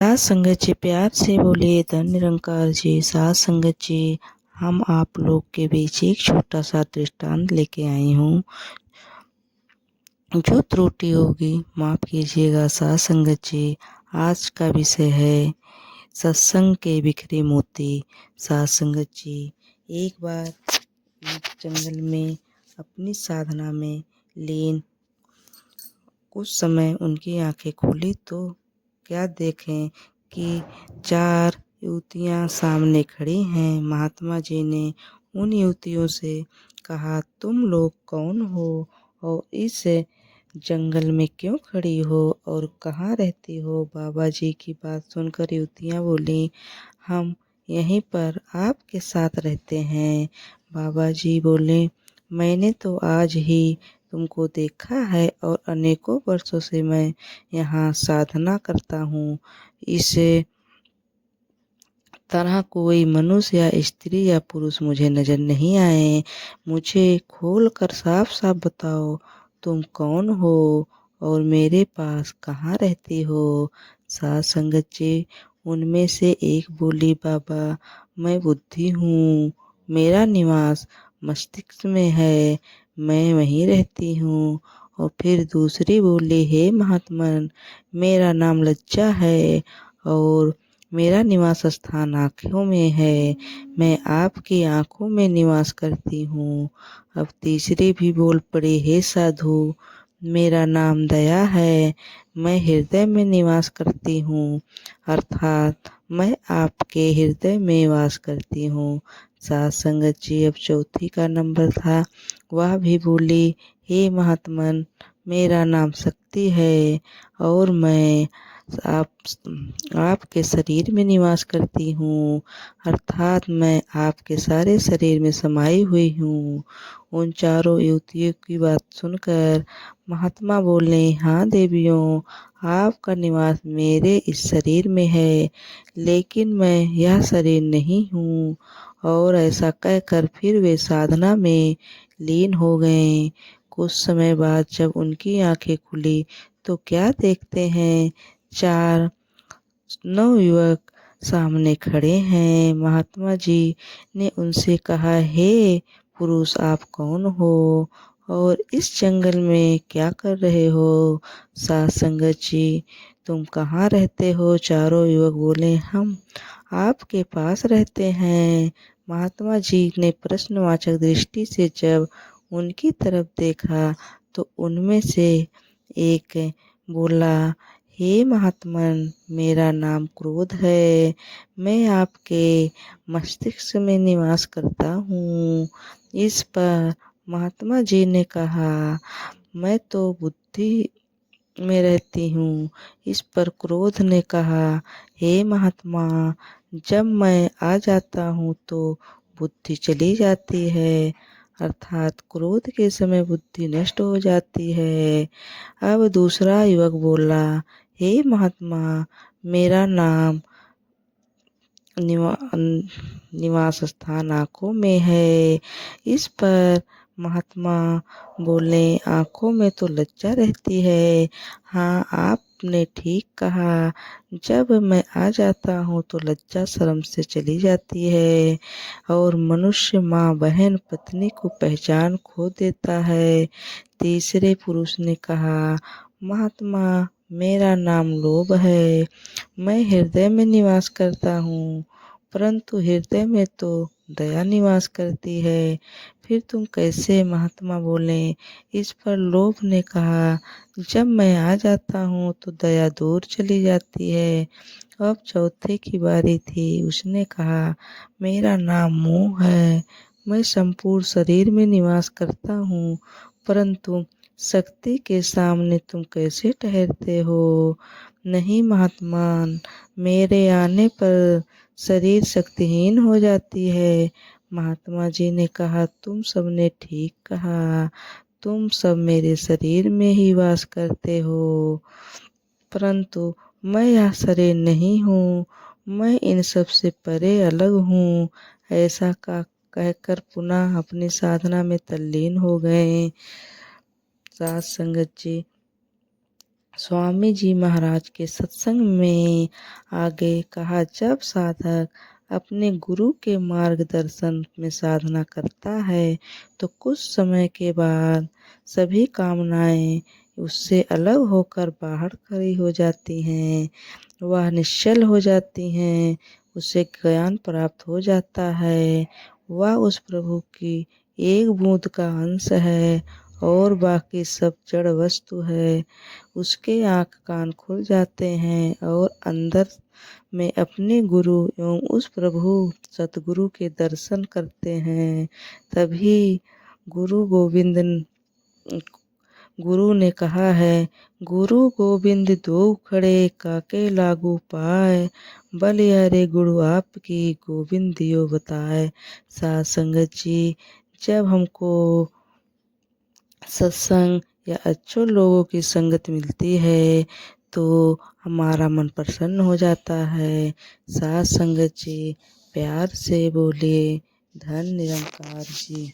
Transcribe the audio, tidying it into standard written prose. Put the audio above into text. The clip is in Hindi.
साध संगत जी प्यार से बोले। धन निरंकार जी। साध संगत जी, हम आप लोग के बीच एक छोटा सा दृष्टांत लेके आई हूँ। जो त्रुटि होगी माफ़ कीजिएगा। साध संगत जी, आज का विषय है सत्संग के बिखरे मोती। साध संगत जी, एक बार एक जंगल में अपनी साधना में लीन कुछ समय उनकी आंखें खुली तो क्या देखें कि 4 युवतियां सामने खड़ी हैं। महात्मा जी ने उन युवतियों से कहा, तुम लोग कौन हो और इस जंगल में क्यों खड़ी हो और कहाँ रहती हो? बाबा जी की बात सुनकर युवतियां बोली, हम यहीं पर आपके साथ रहते हैं। बाबा जी बोले, मैंने तो आज ही तुमको देखा है और अनेकों वर्षों से मैं यहाँ साधना करता हूँ। इस तरह कोई मनुष्य या स्त्री या पुरुष मुझे नजर नहीं आए। मुझे खोल कर साफ साफ बताओ, तुम कौन हो और मेरे पास कहाँ रहती हो? साध संगत जी, उनमें से एक बोली, बाबा मैं बुद्धि हूँ, मेरा निवास मस्तिष्क में है, मैं वहीं रहती हूँ। और फिर दूसरी बोली, हे महात्मन, मेरा नाम लज्जा है और मेरा निवास स्थान आँखों में है, मैं आपकी आँखों में निवास करती हूँ। अब तीसरी भी बोल पड़ी, हे साधु, मेरा नाम दया है, मैं हृदय में निवास करती हूँ, अर्थात मैं आपके हृदय में वास करती हूँ। साध संगत जी, अब चौथी का नंबर था। वह भी बोली, हे महात्मन, मेरा नाम शक्ति है और मैं आपके शरीर में निवास करती हूँ, अर्थात मैं आपके सारे शरीर में समाई हुई हूँ। उन चारों युवतियों की बात सुनकर महात्मा बोले, हाँ देवियों, आपका निवास मेरे इस शरीर में है, लेकिन मैं यह शरीर नहीं हूँ। और ऐसा कहकर फिर वे साधना में लीन हो गए। कुछ समय बाद जब उनकी आंखें खुली तो क्या देखते हैं, 4 नवयुवक सामने खड़े हैं। महात्मा जी ने उनसे कहा, हे पुरुष, आप कौन हो और इस जंगल में क्या कर रहे हो? साध संगत जी, तुम कहाँ रहते हो? चारों युवक बोले, हम आपके पास रहते हैं। महात्मा जी ने प्रश्नवाचक दृष्टि से जब उनकी तरफ देखा तो उनमें से एक बोला, हे महात्मन, मेरा नाम क्रोध है, मैं आपके मस्तिष्क में निवास करता हूँ। इस पर महात्मा जी ने कहा, मैं तो बुद्धि में रहती हूँ। इस पर क्रोध ने कहा, हे महात्मा, जब मैं आ जाता हूँ तो बुद्धि चली जाती है, अर्थात क्रोध के समय बुद्धि नष्ट हो जाती है। अब दूसरा युवक बोला, हे महात्मा, मेरा नाम निवास स्थान आँखों में है। इस पर महात्मा बोले, आँखों में तो लज्जा रहती है। हाँ, आपने ठीक कहा, जब मैं आ जाता हूँ तो लज्जा शर्म से चली जाती है और मनुष्य माँ, बहन, पत्नी को पहचान खो देता है। तीसरे पुरुष ने कहा, महात्मा, मेरा नाम लोभ है, मैं हृदय में निवास करता हूँ, परंतु हृदय में तो दया निवास करती है, फिर तुम कैसे? महात्मा बोले। इस पर लोभ ने कहा, जब मैं आ जाता हूँ तो दया दूर चली जाती है। अब चौथे की बारी थी। उसने कहा, मेरा नाम मोह है, मैं संपूर्ण शरीर में निवास करता हूँ, परंतु शक्ति के सामने तुम कैसे ठहरते हो? नहीं महात्मा, मेरे आने पर शरीर शक्तिहीन हो जाती है। महात्मा जी ने कहा, तुम सबने ठीक कहा, तुम सब मेरे शरीर में ही वास करते हो, परंतु मैं यह शरीर नहीं हूँ, मैं इन सब से परे अलग हूँ। ऐसा कहकर पुनः अपनी साधना में तल्लीन हो गए। साध संगत जी, स्वामी जी महाराज के सत्संग में आगे कहा, जब साधक अपने गुरु के मार्गदर्शन में साधना करता है तो कुछ समय के बाद सभी कामनाएं उससे अलग होकर बाहर खड़ी हो जाती हैं। वह निश्चल हो जाती हैं, उसे ज्ञान प्राप्त हो जाता है। वह उस प्रभु की एक बूंद का अंश है और बाकी सब जड़ वस्तु है। उसके आँख कान खुल जाते हैं और अंदर में अपने गुरु एवं उस प्रभु सतगुरु के दर्शन करते हैं। तभी गुरु गोविंद गुरु ने कहा है, गुरु गोविंद दो खड़े काके लागू पाए, बलिहारे गुरु आपकी गोविंद दियो बताए। साध संगत जी, जब हमको सत्संग या अच्छे लोगों की संगत मिलती है तो हमारा मन प्रसन्न हो जाता है। साध संगत जी, प्यार से बोलिए, धन निरंकार जी।